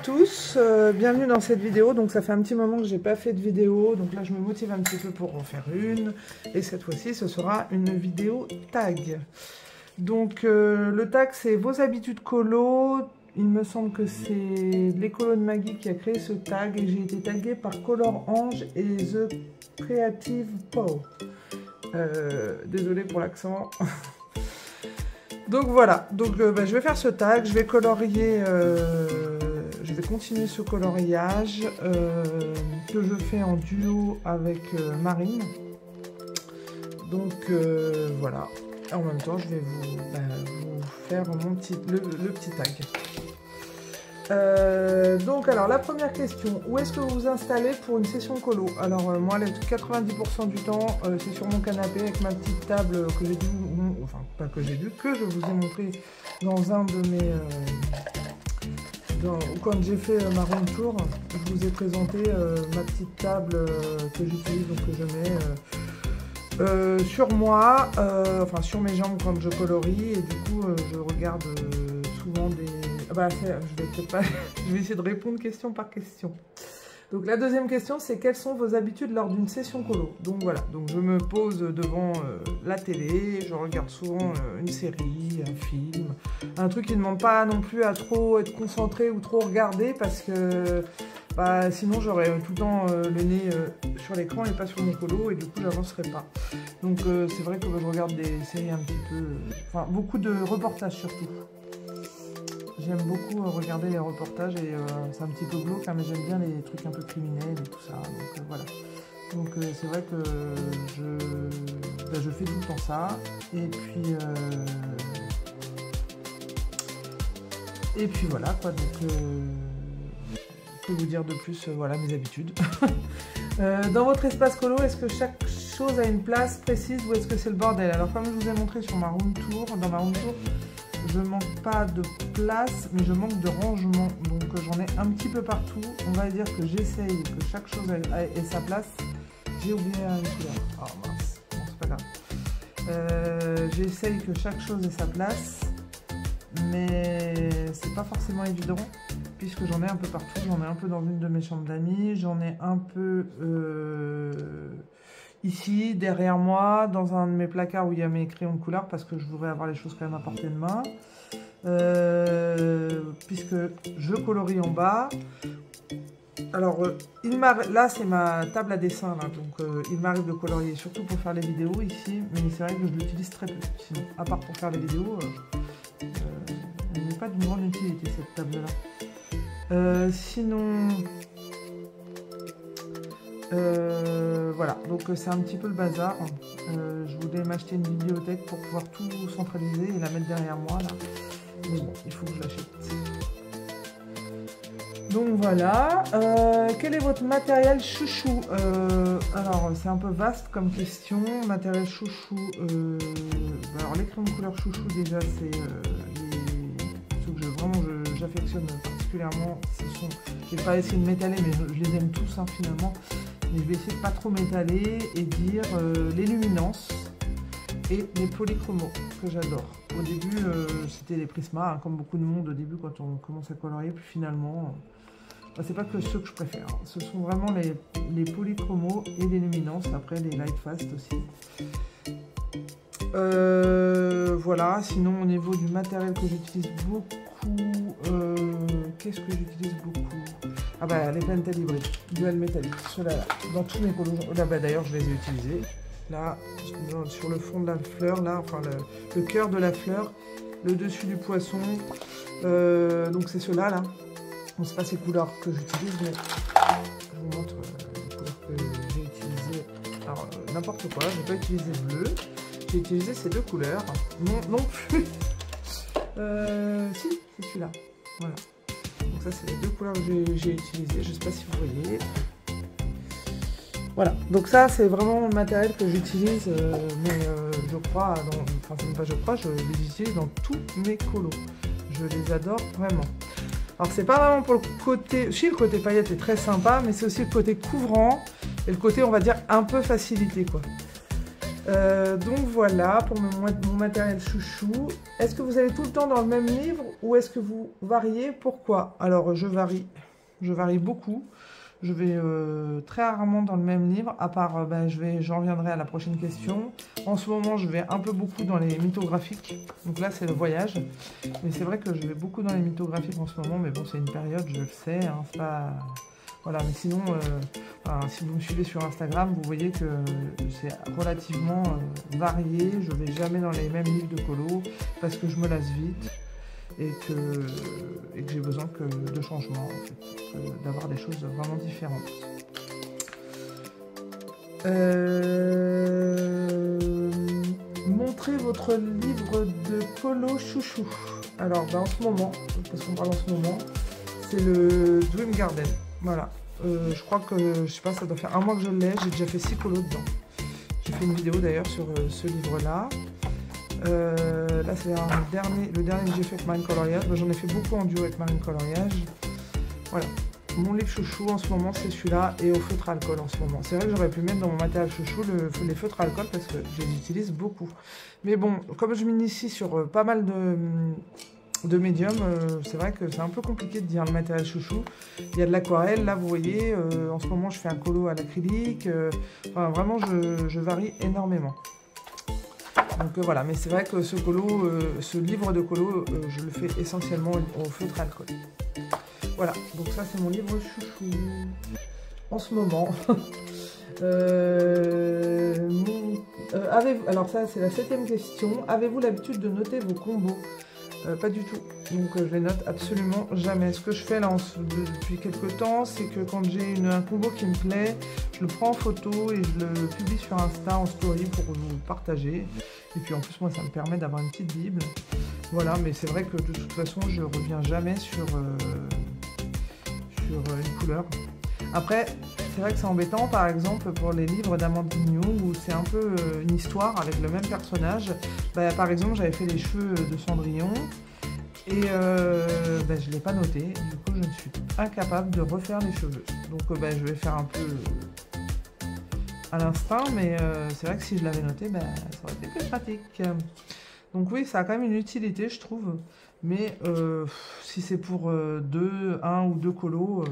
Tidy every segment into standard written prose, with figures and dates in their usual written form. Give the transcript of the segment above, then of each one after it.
tous, bienvenue dans cette vidéo. Donc ça fait un petit moment que j'ai pas fait de vidéo, donc là je me motive un petit peu pour en faire une. Et cette fois-ci ce sera une vidéo tag. Donc le tag c'est vos habitudes colo. Il me semble que c'est l'écolo de Maggie qui a créé ce tag et j'ai été taguée par Color Ange et The Creative Paw. Désolée pour l'accent. Donc voilà, donc je vais faire ce tag, je vais colorier, je vais continuer ce coloriage que je fais en duo avec Marine. Donc voilà, en même temps je vais vous faire mon petit, le petit tag. Donc alors la première question, où est-ce que vous vous installez pour une session colo? Alors moi 90% du temps c'est sur mon canapé avec ma petite table que j'ai dû, enfin pas que j'ai dû, que je vous ai montré dans un de mes quand j'ai fait ma room tour, je vous ai présenté ma petite table que j'utilise, donc que je mets sur moi, enfin sur mes jambes quand je colorie, et du coup je regarde souvent des... je vais essayer de répondre question par question. Donc la deuxième question c'est quelles sont vos habitudes lors d'une session colo? Donc voilà, donc je me pose devant la télé, je regarde souvent une série, un film, un truc qui ne demande pas non plus à trop être concentré ou trop regarder parce que sinon j'aurais tout le temps le nez sur l'écran et pas sur mon colo et du coup j'avancerai pas. Donc c'est vrai que je regarde des séries un petit peu, enfin beaucoup de reportages surtout. J'aime beaucoup regarder les reportages et c'est un petit peu glauque, hein, mais j'aime bien les trucs un peu criminels et tout ça. Donc voilà. Donc c'est vrai que je fais tout le temps ça. Et puis voilà quoi. Donc que vous dire de plus, voilà mes habitudes. Dans votre espace colo, est-ce que chaque chose a une place précise ou est-ce que c'est le bordel? Alors comme je vous ai montré sur ma room tour, dans ma room tour, je manque pas de place, mais je manque de rangement. Donc j'en ai un petit peu partout. On va dire que j'essaye que chaque chose ait sa place. J'ai oublié une couleur. Oh mince, bon, c'est pas grave. J'essaye que chaque chose ait sa place, mais c'est pas forcément évident puisque j'en ai un peu partout. J'en ai un peu dans une de mes chambres d'amis. J'en ai un peu ici, derrière moi, dans un de mes placards où il y a mes crayons de couleur, parce que je voudrais avoir les choses quand même à portée de main. Puisque je colorie en bas. Alors, là, c'est ma table à dessin, là, donc il m'arrive de colorier, surtout pour faire les vidéos ici, mais c'est vrai que je l'utilise très peu. Sinon, à part pour faire les vidéos, elle n'est pas d'une grande utilité, cette table-là. Sinon... voilà, donc c'est un petit peu le bazar. Je voulais m'acheter une bibliothèque pour pouvoir tout centraliser et la mettre derrière moi là. Mais bon, il faut que je l'achète. Donc voilà. Quel est votre matériel chouchou? Alors c'est un peu vaste comme question. Matériel chouchou. Alors les crayons de couleur chouchou déjà c'est ceux que j'affectionne particulièrement. Je vais pas essayer de m'étaler mais je les aime tous hein, finalement. Mais je vais essayer de pas trop m'étaler et dire les luminances et les polychromos que j'adore. Au début, c'était les Prisma, hein, comme beaucoup de monde au début quand on commence à colorier, puis finalement, c'est pas que ceux que je préfère. Hein. Ce sont vraiment les polychromos et les luminances, après les light fast aussi. Voilà, sinon au niveau du matériel que j'utilise beaucoup, qu'est-ce que j'utilise beaucoup? Ah bah les Pentel hybrides, dual métallique, ceux-là, dans tous mes colos, là bah d'ailleurs je les ai utilisés, là, sur le fond de la fleur, là, enfin le cœur de la fleur, le dessus du poisson, donc c'est ceux-là, là, bon c'est pas ces couleurs que j'utilise, mais je vous montre les couleurs que j'ai utilisées, alors n'importe quoi, je n'ai pas utilisé le bleu, j'ai utilisé ces deux couleurs, non plus, si, c'est celui-là, voilà. Donc ça c'est les deux couleurs que j'ai utilisées, je ne sais pas si vous voyez. Voilà, donc ça c'est vraiment le matériel que j'utilise, mais je crois, enfin c'est même pas je crois, je les utilise dans tous mes colos. Je les adore vraiment. Alors c'est pas vraiment pour le côté, si le côté paillette est très sympa, mais c'est aussi le côté couvrant et le côté on va dire un peu facilité quoi. Donc voilà pour mon matériel chouchou. Est-ce que vous allez tout le temps dans le même livre ou est-ce que vous variez? Pourquoi? Alors je varie beaucoup. Je vais très rarement dans le même livre, à part, j'en reviendrai à la prochaine question. En ce moment, je vais un peu beaucoup dans les mythographiques. Donc là, c'est le voyage. Mais c'est vrai que je vais beaucoup dans les mythographiques en ce moment. Mais bon, c'est une période, je le sais. Hein, c'est pas... Voilà, mais sinon, si vous me suivez sur Instagram, vous voyez que c'est relativement varié. Je vais jamais dans les mêmes livres de colo parce que je me lasse vite. Et que j'ai besoin de changement, en fait, d'avoir des choses vraiment différentes. Montrez votre livre de colo chouchou. Alors, en ce moment, parce qu'on parle en ce moment, c'est le Dream Garden. Voilà. Je crois que, je sais pas, ça doit faire un mois que je l'ai. J'ai déjà fait 6 colos dedans. J'ai fait une vidéo d'ailleurs sur ce livre-là. Là c'est le dernier que j'ai fait avec Marine Coloriage. J'en ai fait beaucoup en duo avec Marine Coloriage. Voilà, mon livre chouchou en ce moment c'est celui-là et au feutre alcool en ce moment. C'est vrai que j'aurais pu mettre dans mon matériel chouchou les feutres alcool parce que je les utilise beaucoup. Mais bon, comme je m'initie sur pas mal de médiums, c'est vrai que c'est un peu compliqué de dire le matériel chouchou. Il y a de l'aquarelle, là vous voyez, en ce moment je fais un colo à l'acrylique. Enfin vraiment je varie énormément. Donc voilà, mais c'est vrai que ce livre de colo, je le fais essentiellement au feutre alcool. Voilà, donc ça c'est mon livre chouchou. En ce moment. Alors ça c'est la 7e question. Avez-vous l'habitude de noter vos combos? Pas du tout, donc je les note absolument jamais. Ce que je fais là depuis quelques temps, c'est que quand j'ai un combo qui me plaît, je le prends en photo et je le publie sur Insta en story pour vous partager. Et puis en plus moi ça me permet d'avoir une petite bible. Voilà, mais c'est vrai que de toute façon je reviens jamais sur une couleur. Après, c'est vrai que c'est embêtant, par exemple, pour les livres d'Amandine New, où c'est un peu une histoire avec le même personnage. Par exemple, j'avais fait les cheveux de Cendrillon, et je ne l'ai pas noté. Du coup, je ne suis incapable de refaire les cheveux. Donc, je vais faire un peu à l'instinct, mais c'est vrai que si je l'avais noté, ça aurait été plus pratique. Donc oui, ça a quand même une utilité, je trouve. Mais si c'est pour un ou deux colos...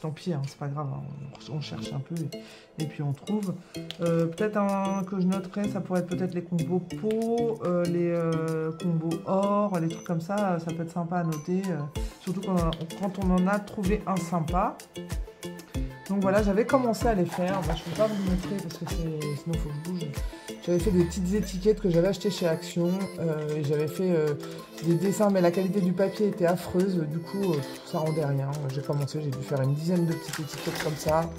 tant pis, hein, c'est pas grave, hein, on cherche un peu et puis on trouve. Peut-être un que je noterais, ça pourrait être peut-être les combos peau, les combos or, les trucs comme ça peut être sympa à noter, surtout quand on en a trouvé un sympa. Donc voilà, j'avais commencé à les faire, je ne peux pas vous le montrer parce que sinon il faut que je bouge. J'avais fait des petites étiquettes que j'avais achetées chez Action et j'avais fait des dessins, mais la qualité du papier était affreuse, du coup ça rendait rien. J'ai commencé, j'ai dû faire une dizaine de petites étiquettes comme ça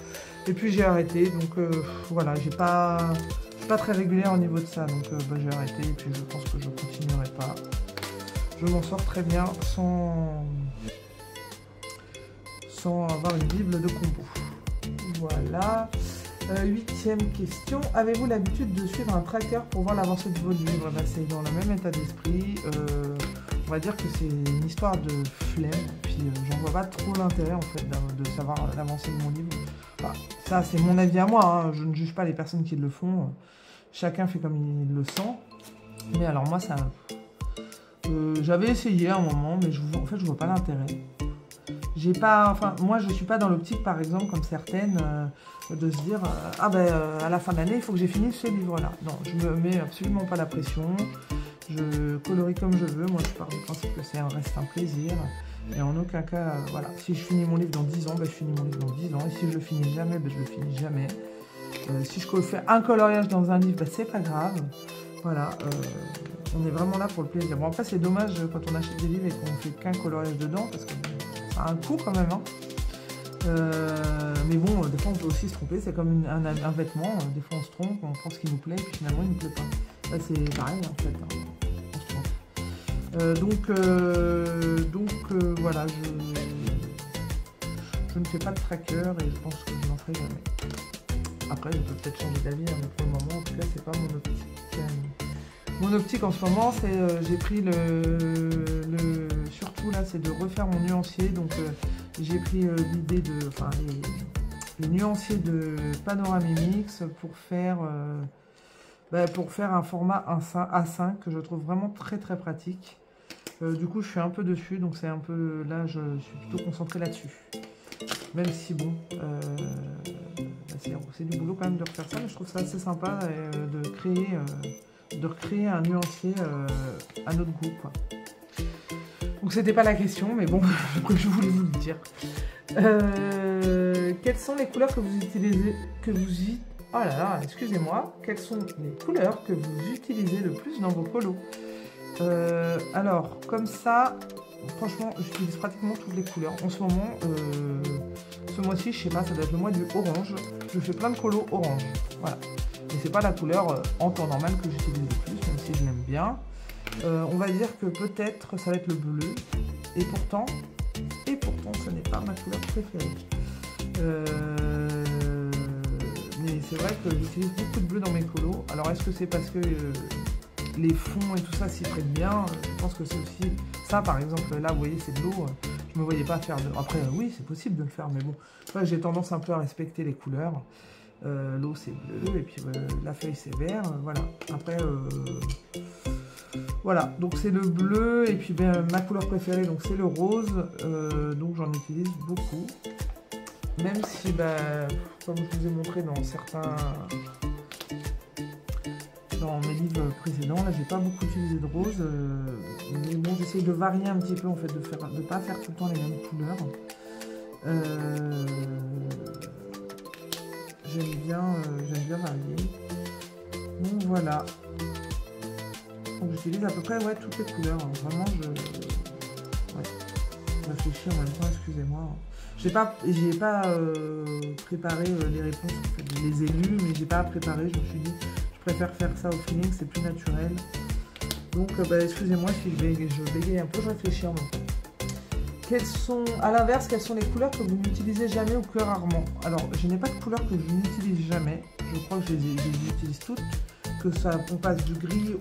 et puis j'ai arrêté. Donc voilà, je suis pas très régulière au niveau de ça, donc j'ai arrêté et puis je pense que je continuerai pas. Je m'en sors très bien sans avoir une bible de combo. Voilà. 8e question. Avez-vous l'habitude de suivre un tracker pour voir l'avancée de vos livres? C'est dans le même état d'esprit. On va dire que c'est une histoire de flemme. Puis j'en vois pas trop l'intérêt en fait de savoir l'avancée de mon livre. Enfin, ça c'est mon avis à moi. Hein. Je ne juge pas les personnes qui le font. Chacun fait comme il le sent. Mais alors moi ça... j'avais essayé à un moment, mais en fait je vois pas l'intérêt. Moi je suis pas dans l'optique par exemple comme certaines de se dire à la fin de l'année il faut que j'ai fini ce livre là. Non, je me mets absolument pas la pression, je colorie comme je veux. Moi je pars du principe que c'est reste un plaisir et en aucun cas voilà, si je finis mon livre dans 10 ans, je finis mon livre dans 10 ans et si je le finis jamais, je le finis jamais. Si je fais un coloriage dans un livre, c'est pas grave. Voilà, on est vraiment là pour le plaisir. Bon après c'est dommage quand on achète des livres et qu'on fait qu'un coloriage dedans parce que ça a un coût quand même, hein. Mais bon, des fois on peut aussi se tromper, c'est comme un vêtement, des fois on se trompe, on pense qu'il nous plaît, puis finalement il ne nous plaît pas. Là c'est pareil en fait, hein. On se trompe. Voilà, je ne fais pas de tracker et je pense que je n'en ferai jamais. Après je peux peut-être changer d'avis, mais pour le moment en tout cas c'est pas mon optique. Mon optique en ce moment c'est, j'ai pris surtout là c'est de refaire mon nuancier, donc j'ai pris l'idée de, les nuanciers de Panoramimix pour faire pour faire un format A5 que je trouve vraiment très très pratique. Du coup, je suis un peu dessus, donc c'est un peu... Là, je suis plutôt concentrée là-dessus. Même si, bon, c'est du boulot quand même de refaire ça, mais je trouve ça assez sympa de recréer un nuancier à notre goût, quoi. Donc, c'était pas la question, mais bon, je voulais vous le dire. Quelles sont les couleurs que vous utilisez, oh là là, excusez-moi. Quelles sont les couleurs que vous utilisez le plus dans vos polos? Alors, comme ça, franchement, j'utilise pratiquement toutes les couleurs. En ce moment, ce mois-ci, je sais pas, ça doit être le mois du orange. Je fais plein de colos orange. Voilà. Et c'est pas la couleur en temps normal que j'utilise le plus, même si je l'aime bien. On va dire que peut-être ça va être le bleu. Et pourtant, ce n'est pas ma couleur préférée. Mais c'est vrai que j'utilise beaucoup de bleu dans mes colos. Alors, est-ce que c'est parce que les fonds et tout ça s'y prêtent bien? Je pense que c'est aussi ça. Par exemple, là, vous voyez, c'est de l'eau. Je me voyais pas faire de... Après, oui, c'est possible de le faire, mais bon. J'ai tendance un peu à respecter les couleurs. L'eau, c'est bleu, et puis la feuille, c'est vert. Voilà. Après, voilà. Donc, c'est le bleu, et puis ma couleur préférée, donc c'est le rose. Donc, j'en utilise beaucoup. Même si, comme je vous ai montré dans mes livres précédents, là j'ai pas beaucoup utilisé de rose, mais bon, j'essaye de varier un petit peu en fait, de pas faire tout le temps les mêmes couleurs. J'aime bien varier. Donc voilà. Donc j'utilise à peu près toutes les couleurs. Vraiment, je réfléchis en même temps, excusez-moi. J'ai pas préparé les réponses, en fait, je les ai lues, mais j'ai pas préparé. Je me suis dit, je préfère faire ça au feeling, c'est plus naturel. Donc, excusez-moi si je bégaye un peu, je réfléchis en même temps. À l'inverse, quelles sont les couleurs que vous n'utilisez jamais ou que rarement? Alors, je n'ai pas de couleurs que je n'utilise jamais. Je crois que je les utilise toutes. Que ça, on passe du gris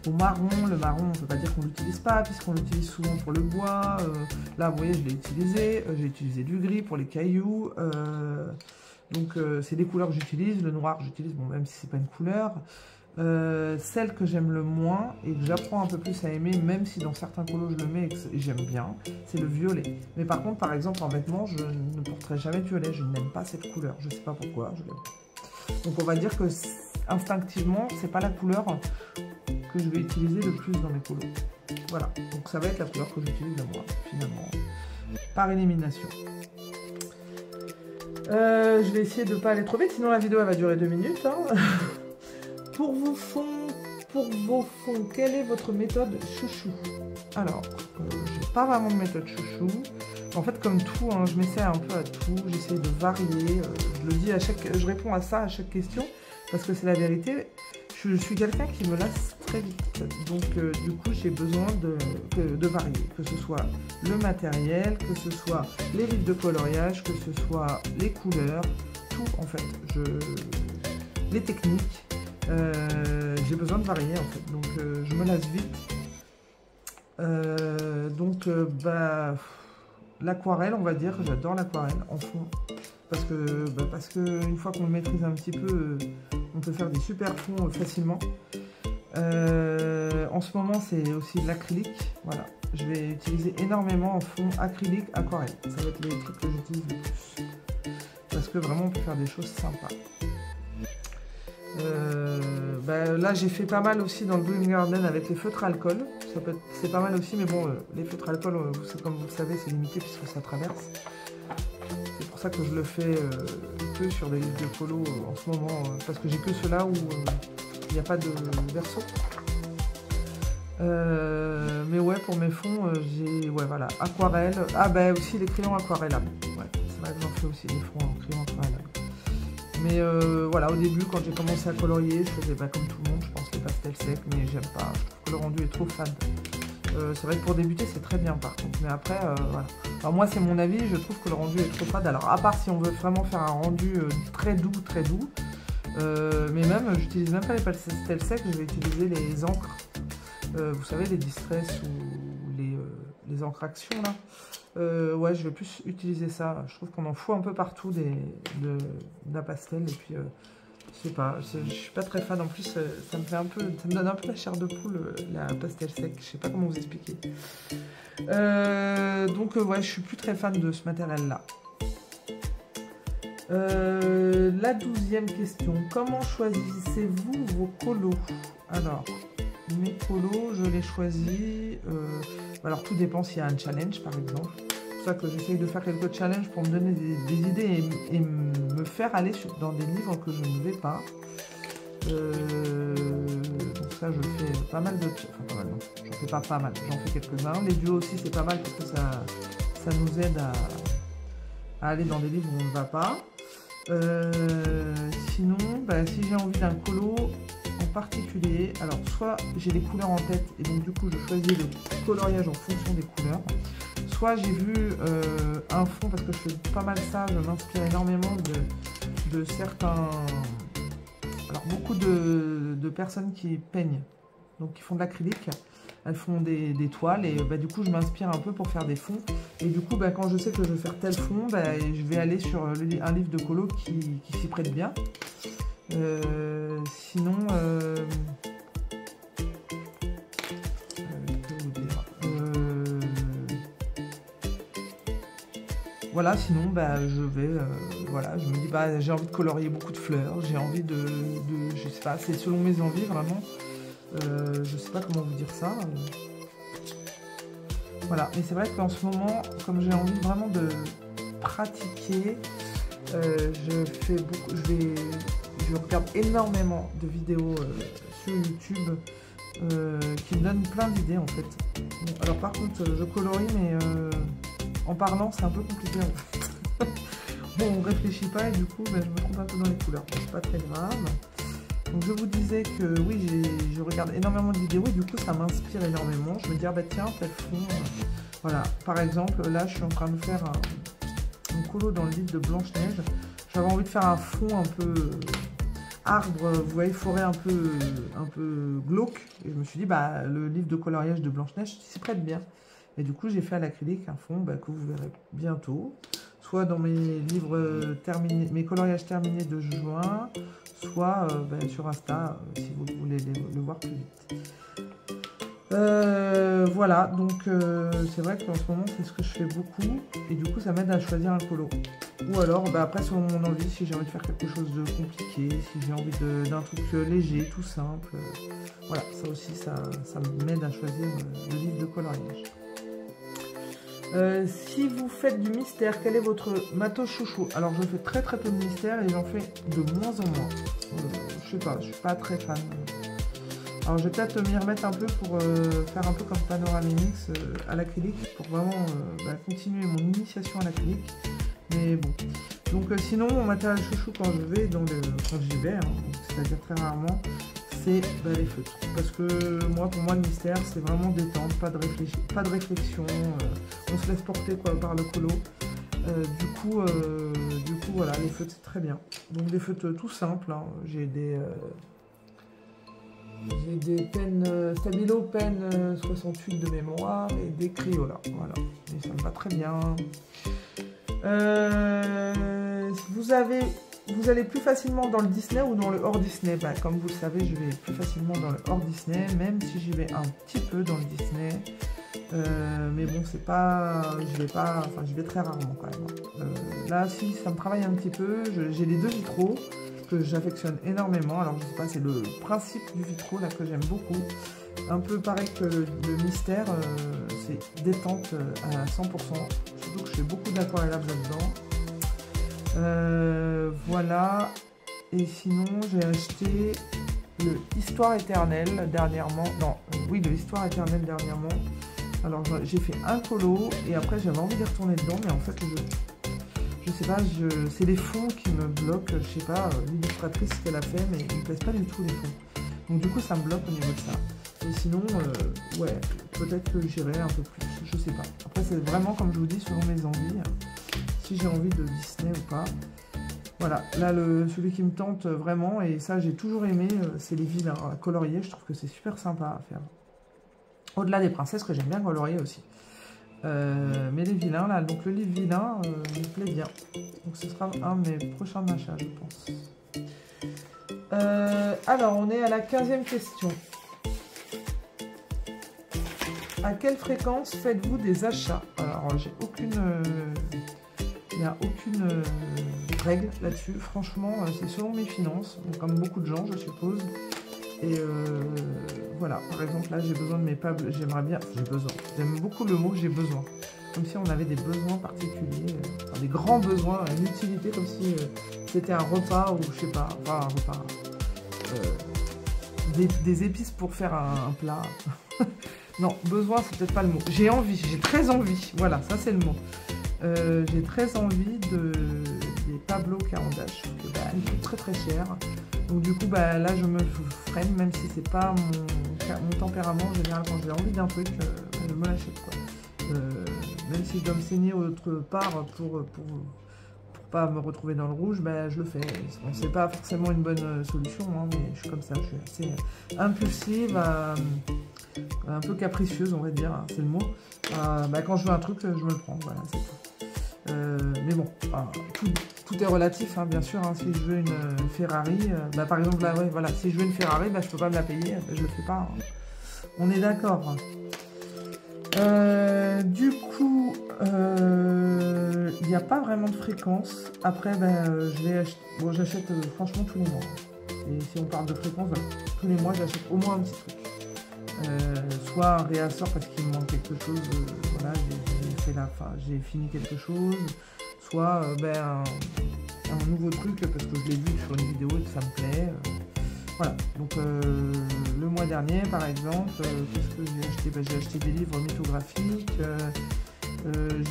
au marron. Le marron, on ne peut pas dire qu'on ne l'utilise pas, puisqu'on l'utilise souvent pour le bois. Là, vous voyez, je l'ai utilisé. J'ai utilisé du gris pour les cailloux. Donc, c'est des couleurs que j'utilise. Le noir, j'utilise, bon, même si ce n'est pas une couleur. Celle que j'aime le moins et que j'apprends un peu plus à aimer, même si dans certains colos je le mets et j'aime bien, c'est le violet. Mais par contre, par exemple, en vêtements, je ne porterai jamais de violet. Je n'aime pas cette couleur. Je ne sais pas pourquoi. Donc, on va dire que instinctivement, c'est pas la couleur que je vais utiliser le plus dans mes colos. Voilà. Donc, ça va être la couleur que j'utilise le moins, finalement, par élimination. Je vais essayer de ne pas aller trop vite, sinon la vidéo elle va durer 2 minutes. Hein. Pour vos fonds, quelle est votre méthode chouchou? Alors, j'ai pas vraiment de méthode chouchou. En fait, comme tout, hein, je m'essaie un peu à tout, j'essaie de varier. Je le dis je réponds à ça à chaque question, parce que c'est la vérité. Je suis quelqu'un qui me lasse très vite. Donc, du coup, j'ai besoin de varier. Que ce soit le matériel, que ce soit les livres de coloriage, que ce soit les couleurs, tout en fait. Les techniques. J'ai besoin de varier en fait, donc je me lasse vite. L'aquarelle, on va dire, j'adore l'aquarelle en fond, parce que une fois qu'on le maîtrise un petit peu, on peut faire des super fonds facilement. En ce moment, c'est aussi l'acrylique. Voilà, je vais utiliser énormément en fond acrylique, aquarelle. Ça va être les trucs que j'utilise le plus, parce que vraiment, on peut faire des choses sympas. Là j'ai fait pas mal aussi dans le Bloom Garden avec les feutres à alcool, c'est pas mal aussi, mais bon, les feutres à alcool, comme vous le savez, c'est limité puisque ça traverse. C'est pour ça que je le fais que sur des livres de polo en ce moment, parce que j'ai que ceux-là où il n'y a pas de verso. Mais ouais, pour mes fonds, j'ai voilà, aquarelle. Ah aussi les crayons aquarellables. Ouais, c'est vrai que j'en fais aussi des fonds en crayon aquarellables. Mais voilà, au début, quand j'ai commencé à colorier, je faisais comme tout le monde, je pense, les pastels secs, mais j'aime pas. Je trouve que le rendu est trop fade. C'est vrai que pour débuter, c'est très bien par contre. Mais après, voilà. Alors moi, c'est mon avis, je trouve que le rendu est trop fade. Alors, à part si on veut vraiment faire un rendu très doux, mais même, j'utilise même pas les pastels secs, je vais utiliser les encres. Vous savez, les Distress ou les encres action, là. Ouais, je vais plus utiliser ça. Je trouve qu'on en fout un peu partout de la pastel. Et puis, Je sais pas, je suis pas très fan. En plus, ça me fait un peu, ça me donne un peu la chair de poule, la pastel sec. Je sais pas comment vous expliquer. Donc ouais, je suis plus très fan de ce matériel-là. La 12e question. Comment choisissez-vous vos colos? Alors, mes colos, je les choisis. Alors, tout dépend s'il y a un challenge, par exemple. C'est pour ça que j'essaye de faire quelques challenges pour me donner des idées et me faire aller dans des livres que je ne vais pas. Donc ça, je fais pas mal de... Enfin, pas mal, non. J'en fais pas mal. J'en fais quelques-uns. Les duos aussi, c'est pas mal parce que ça nous aide à aller dans des livres où on ne va pas. Sinon, bah, si j'ai envie d'un colo en particulier, alors soit j'ai les couleurs en tête et donc du coup je choisis le coloriage en fonction des couleurs, soit j'ai vu un fond, parce que je fais pas mal ça, je m'inspire énormément de certains... Alors beaucoup de personnes qui peignent, donc qui font de l'acrylique. Elles font des toiles et bah, du coup je m'inspire un peu pour faire des fonds. Et du coup bah, quand je sais que je veux faire tel fond, bah, je vais aller sur un livre de colo qui s'y prête bien. Sinon, que vous dire, voilà, sinon bah, je vais, voilà, je me dis bah, j'ai envie de colorier beaucoup de fleurs, j'ai envie de je sais pas, c'est selon mes envies vraiment. Je sais pas comment vous dire ça. Voilà, mais c'est vrai qu'en ce moment, comme j'ai envie vraiment de pratiquer, je fais beaucoup, je regarde énormément de vidéos sur YouTube qui me donnent plein d'idées en fait. Bon, alors par contre, je colorie, mais en parlant, c'est un peu compliqué en fait. Bon, on réfléchit pas et du coup, ben, je me trompe un peu dans les couleurs. C'est pas très grave. Donc je vous disais que oui, je regarde énormément de vidéos et du coup ça m'inspire énormément. Je me dis, ah bah tiens, tel fond. Voilà, par exemple, là je suis en train de faire un colo dans le livre de Blanche-Neige. J'avais envie de faire un fond un peu arbre, vous voyez, forêt un peu glauque. Et je me suis dit, bah le livre de coloriage de Blanche-Neige s'y prête bien. Et du coup j'ai fait à l'acrylique un fond que vous verrez bientôt. Soit dans mes livres terminés, mes coloriages terminés de juin, soit sur Insta, si vous voulez le voir plus vite. Voilà, donc c'est vrai qu'en ce moment, c'est ce que je fais beaucoup. Et du coup, ça m'aide à choisir un colo. Ou alors, après, selon mon envie, si j'ai envie de faire quelque chose de compliqué, si j'ai envie d'un truc léger, tout simple. Voilà, ça aussi, ça m'aide à choisir le livre de coloriage. Si vous faites du mystère, quel est votre matos chouchou? Alors je fais très peu de mystère et j'en fais de moins en moins. Je sais pas, je suis pas très fan. Alors je vais peut-être m'y remettre un peu pour faire un peu comme Panoramix à l'acrylique pour vraiment continuer mon initiation à l'acrylique. Mais bon. Donc sinon mon matériel chouchou quand je vais quand j'y vais, c'est-à-dire très rarement, c'est les feutres. Parce que pour moi le mystère c'est vraiment détente, pas de réflexion, on se laisse porter par le colo. Du coup voilà, les feutres c'est très bien. Donc des feutres tout simples, hein. J'ai des pennes Stabilo, pennes 68 de mémoire et des Crayola. Voilà, et ça me va très bien. Vous allez plus facilement dans le Disney ou dans le hors Disney? Comme vous le savez, je vais plus facilement dans le hors Disney, même si j'y vais un petit peu dans le Disney. Mais bon, c'est pas... j'y vais très rarement quand même. Là, si, ça me travaille un petit peu. J'ai les deux vitraux que j'affectionne énormément. Alors, je sais pas, c'est le principe du vitraux là que j'aime beaucoup. Un peu pareil que le mystère, c'est détente à 100%. Surtout que je fais beaucoup d'aquarellage là-dedans. Voilà, et sinon j'ai acheté le Histoire éternelle dernièrement, le Histoire éternelle dernièrement. Alors j'ai fait un colo et après j'avais envie de retourner dedans, mais en fait je sais pas, c'est les fonds qui me bloquent. Je sais pas l'illustratrice ce qu'elle a fait, mais ils me plaisent pas du tout les fonds, donc du coup ça me bloque au niveau de ça. Et sinon ouais, peut-être que j'irai un peu plus, je sais pas. Après c'est vraiment comme je vous dis selon mes envies, si j'ai envie de Disney ou pas. Voilà, là celui qui me tente vraiment, et ça j'ai toujours aimé, c'est les vilains à colorier. Je trouve que c'est super sympa à faire. Au-delà des princesses que j'aime bien colorier aussi. Mais les vilains là, donc le livre vilain me plaît bien. Donc ce sera un de mes prochains achats je pense. Alors, on est à la 15e question. À quelle fréquence faites-vous des achats? Alors, j'ai aucune... il n'y a aucune règle là-dessus. Franchement, c'est selon mes finances, comme beaucoup de gens, je suppose. Et voilà, par exemple, là, j'ai besoin de mes pables. J'aimerais bien... J'ai besoin. J'aime beaucoup le mot « j'ai besoin ». Comme si on avait des besoins particuliers, enfin, des grands besoins, une utilité, comme si c'était un repas ou je sais pas, enfin un repas, des épices pour faire un plat. Non, besoin, c'est peut-être pas le mot. J'ai envie, j'ai très envie, voilà, ça c'est le mot. J'ai très envie des Pablo Carandache, que bah, elles coûtent très très cher. Donc du coup, bah, là je me freine, même si c'est pas mon tempérament. En général, quand j'ai envie d'un truc, je me l'achète quoi. Même si je dois me saigner autre part pour pas me retrouver dans le rouge, bah, je le fais. Bon, c'est pas forcément une bonne solution, hein, mais je suis comme ça, je suis assez impulsive, un peu capricieuse, on va dire, hein, c'est le mot. Bah, quand je veux un truc, je me le prends, voilà, c'est tout. Mais bon, tout est relatif, hein, bien sûr. Hein, si je veux une Ferrari, bah, par exemple, là, ouais, voilà, si je veux une Ferrari, bah, je peux pas me la payer, bah, je le fais pas. Hein. On est d'accord. Du coup, il n'y a pas vraiment de fréquence. Après, ben, je vais acheter. Bon, j'achète franchement tous les mois. Et si on parle de fréquence, voilà, tous les mois, j'achète au moins un petit truc. Soit un réassort parce qu'il me manque quelque chose. Voilà, j'ai fini quelque chose. Soit ben, un nouveau truc parce que je l'ai vu sur une vidéo et que ça me plaît. Voilà, donc le mois dernier par exemple, qu'est-ce que j'ai acheté? Ben, j'ai acheté des livres mythographiques,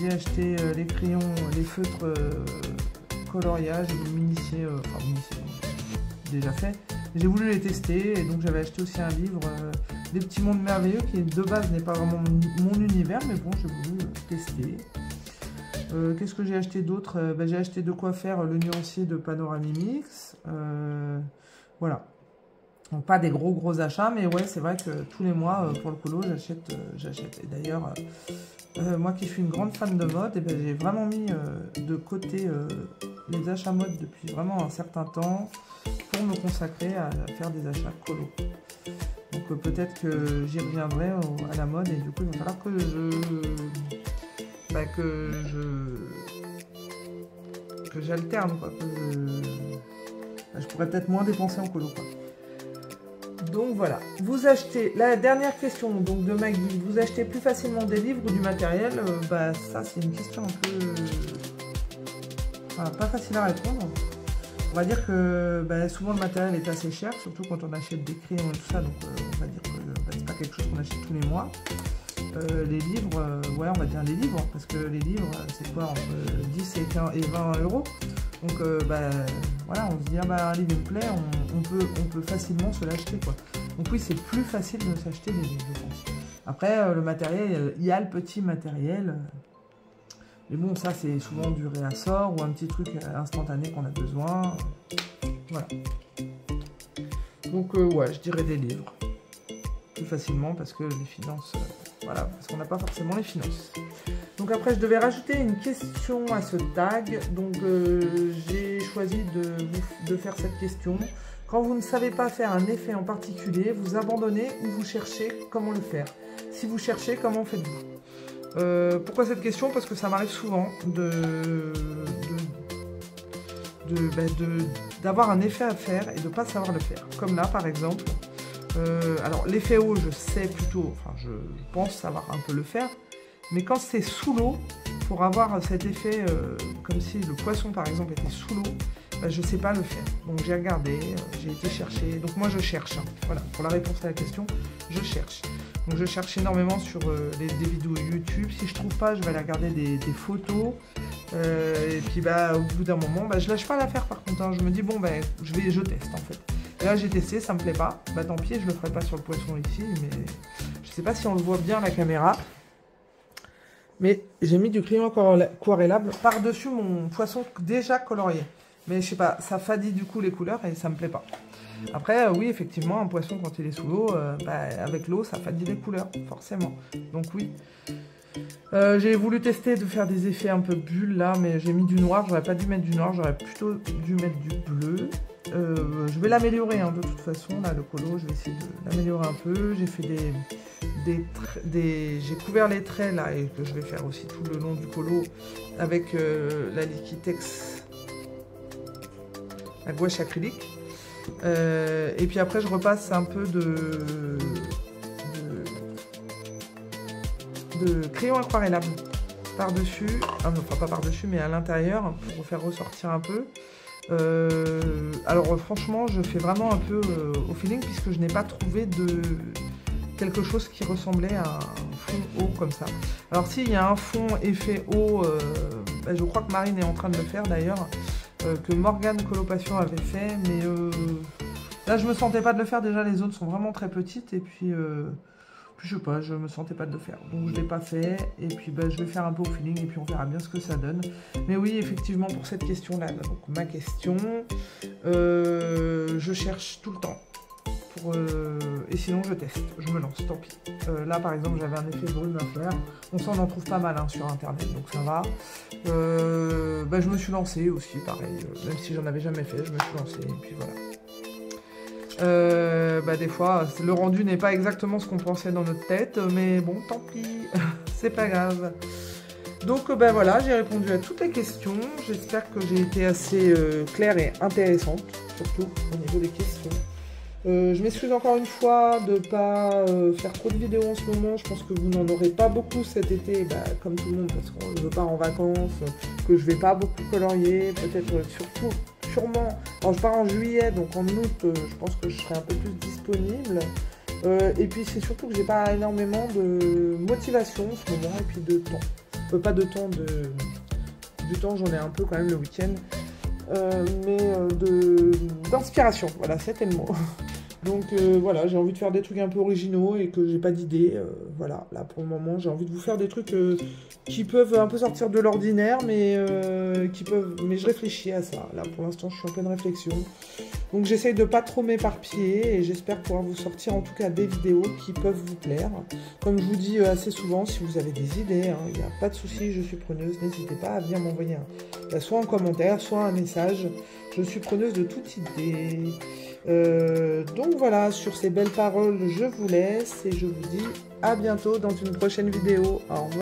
j'ai acheté les crayons, les feutres coloriage, m'initier, enfin m'initier, déjà fait. J'ai voulu les tester et donc j'avais acheté aussi un livre, Des petits mondes merveilleux, qui de base n'est pas vraiment mon univers, mais bon, j'ai voulu tester. Qu'est-ce que j'ai acheté d'autre? Ben, j'ai acheté de quoi faire le nuancier de Panoramimix, voilà. Donc pas des gros achats, mais ouais, c'est vrai que tous les mois, pour le colo, j'achète. Et d'ailleurs, moi qui suis une grande fan de mode, eh ben, j'ai vraiment mis de côté les achats mode depuis vraiment un certain temps pour me consacrer à faire des achats colo. Donc peut-être que j'y reviendrai à la mode et du coup, il va falloir que j'alterne, quoi. Je pourrais peut-être moins dépenser en colo, quoi. Donc voilà, vous achetez, la dernière question donc de Maggie, vous achetez plus facilement des livres ou du matériel? Bah ça c'est une question un peu, enfin, pas facile à répondre. On va dire que bah, souvent le matériel est assez cher, surtout quand on achète des crayons et tout ça, donc on va dire que bah, c'est pas quelque chose qu'on achète tous les mois. Les livres, ouais, on va dire les livres, parce que les livres c'est quoi, entre 10 et 20 euros. Donc bah, voilà, on se dit, ah bah un livre me plaît, on peut facilement se l'acheter, quoi. Donc oui, c'est plus facile de s'acheter des livres, je pense. Après, le matériel, il y a le petit matériel. Mais bon, ça c'est souvent du réassort ou un petit truc instantané qu'on a besoin. Voilà. Donc ouais, je dirais des livres. Plus facilement parce que les finances... voilà, parce qu'on n'a pas forcément les finances. Donc après, je devais rajouter une question à ce tag. Donc j'ai choisi de faire cette question. Quand vous ne savez pas faire un effet en particulier, vous abandonnez ou vous cherchez comment le faire. Si vous cherchez, comment faites-vous? Pourquoi cette question? Parce que ça m'arrive souvent d'avoir un effet à faire et de ne pas savoir le faire. Comme là, par exemple. Alors l'effet eau, je sais plutôt, enfin je pense savoir un peu le faire, mais quand c'est sous l'eau, pour avoir cet effet comme si le poisson par exemple était sous l'eau, bah, je ne sais pas le faire. Donc j'ai regardé, j'ai été chercher, donc moi je cherche, hein. Voilà, pour la réponse à la question, je cherche. Donc je cherche énormément sur des vidéos YouTube, si je trouve pas, je vais aller regarder des photos, et puis bah, au bout d'un moment, bah, je lâche pas l'affaire par contre, hein. Je me dis bon, bah, je teste en fait. Et là j'ai testé, ça me plaît pas, bah tant pis, je le ferai pas sur le poisson ici, mais je sais pas si on le voit bien à la caméra. Mais j'ai mis du crayon aquarellable par-dessus mon poisson déjà colorié. Mais je sais pas, ça fadit du coup les couleurs et ça me plaît pas. Après, oui, effectivement, un poisson quand il est sous l'eau, bah, avec l'eau, ça fadit les couleurs, forcément. Donc oui. J'ai voulu tester de faire des effets un peu bulles là, mais j'ai mis du noir, j'aurais pas dû mettre du noir, j'aurais plutôt dû mettre du bleu. Je vais l'améliorer hein, de toute façon, là le colo, je vais essayer de l'améliorer un peu. J'ai fait j'ai couvert les traits là et que je vais faire aussi tout le long du colo avec la Liquitex, la gouache acrylique. Et puis après je repasse un peu de crayon aquarellable par-dessus, enfin pas par-dessus mais à l'intérieur pour faire ressortir un peu. Alors franchement je fais vraiment un peu au feeling puisque je n'ai pas trouvé quelque chose qui ressemblait à un fond eau comme ça. Alors s'il y a un fond effet eau, je crois que Marine est en train de le faire d'ailleurs, que Morgane Coloration avait fait, mais là je me sentais pas de le faire, déjà les zones sont vraiment très petites et puis je sais pas, je me sentais pas de le faire, donc je l'ai pas fait et puis je vais faire un peu au feeling et puis on verra bien ce que ça donne. Mais oui, effectivement pour cette question là, donc ma question, je cherche tout le temps et sinon je teste, je me lance, tant pis. Là par exemple j'avais un effet brume à faire, on s'en en trouve pas mal hein, sur internet, donc ça va. Je me suis lancée aussi, pareil, même si j'en avais jamais fait, je me suis lancée et puis voilà. Des fois le rendu n'est pas exactement ce qu'on pensait dans notre tête, mais bon tant pis, c'est pas grave. Donc voilà, j'ai répondu à toutes les questions, j'espère que j'ai été assez claire et intéressante, surtout au niveau des questions. Je m'excuse encore une fois de ne pas faire trop de vidéos en ce moment. Je pense que vous n'en aurez pas beaucoup cet été, comme tout le monde, parce que je pars en vacances, que je vais pas beaucoup colorier, peut-être sûrement. Alors je pars en juillet, donc en août, je pense que je serai un peu plus disponible. Et puis c'est surtout que j'ai pas énormément de motivation en ce moment, et puis de temps. Pas de temps, du temps j'en ai un peu quand même le week-end. Mais d'inspiration, voilà, c'était le mot. Donc voilà, j'ai envie de faire des trucs un peu originaux et que j'ai pas d'idée. Voilà, là pour le moment, j'ai envie de vous faire des trucs qui peuvent un peu sortir de l'ordinaire, mais mais je réfléchis à ça. Là pour l'instant, je suis en pleine réflexion. Donc j'essaye de pas trop m'éparpiller et j'espère pouvoir vous sortir en tout cas des vidéos qui peuvent vous plaire. Comme je vous dis assez souvent, si vous avez des idées, il n'y a pas de souci, je suis preneuse. N'hésitez pas à venir m'envoyer soit un commentaire, soit un message. Je suis preneuse de toute idée. Donc voilà, sur ces belles paroles, je vous laisse et je vous dis à bientôt dans une prochaine vidéo. Au revoir.